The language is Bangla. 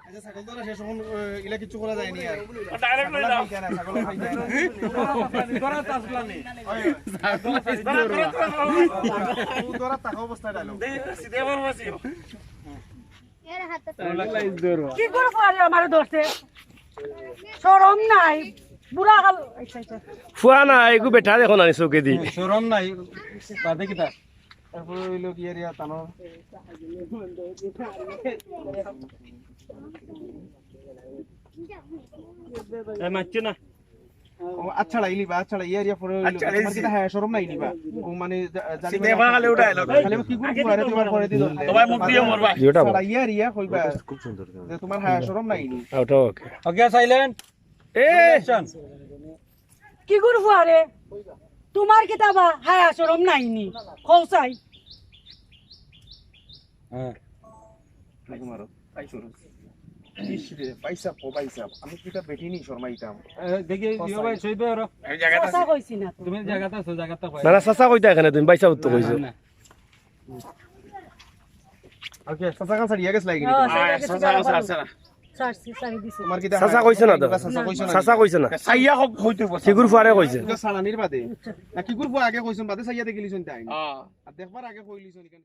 আচ্ছা ছাগল ধরা শেষ এখন ইলা কিছু করা যায়নি আর ডাইরেক্ট লই দাও ছাগল খাই যায় না ধরা তাসলানি ধরা টাকা অবস্থা ডালো সিধে বলবাসি কি করব আরে আমারে ধরতে শরম নাই বুড়া গাল ফুয়া না এগু বেঠা দেখো না চৌকে দি শরম নাই বাদে কিটা তারপর হইলো কি এরিয়া তানো মাচ্ছি না আচ্ছা লাইলিবা আচ্ছা লাই এরিয়া পরে হইলো তোমার কিটা হ্যাঁ শরম নাই নিবা ও মানে জানি সিধে বাগালে উঠাই লগে খালি কি করব আরে তোমার পরে দি ধরলে তোমার মুখ দিয়ে মরবা জিওটা আচ্ছা এরিয়া কইবা খুব সুন্দর যে তোমার হ্যাঁ শরম নাই নি আউট ওকে ওকে সাইলেন্ট এ কি করব আরে তোমার কিতাবা হায়া শরম নাইনি কৌসাই হ্যাঁ তোমারও তাই শুরু ইসরে পয়সা পয়সা আমি কিটা বেটিনি শর্মাইতাম দেখি দিও ভাই সইবে আর এই জায়গাটা কথা কইছি না তো তুমি জায়গাটা আছো জায়গাটা কই না না চাচা কইতা এখানে তুমি বাইসা উত্তর কইছো ওকে সাসা কান সারিয়া গেছ লাগি সারছি সারি দিছি তোমার কিটা চাচা কইছে না তো চাচা কইছো না চাচা কইছে না সাইয়া হইতে বসে সিগুর ফুয়ারে কইছে সালানির বাদে না কি করব আগে কইছন বাদে সাইয়া দেখিলিছন তাই আর দেখবার আগে কইলিছন কেন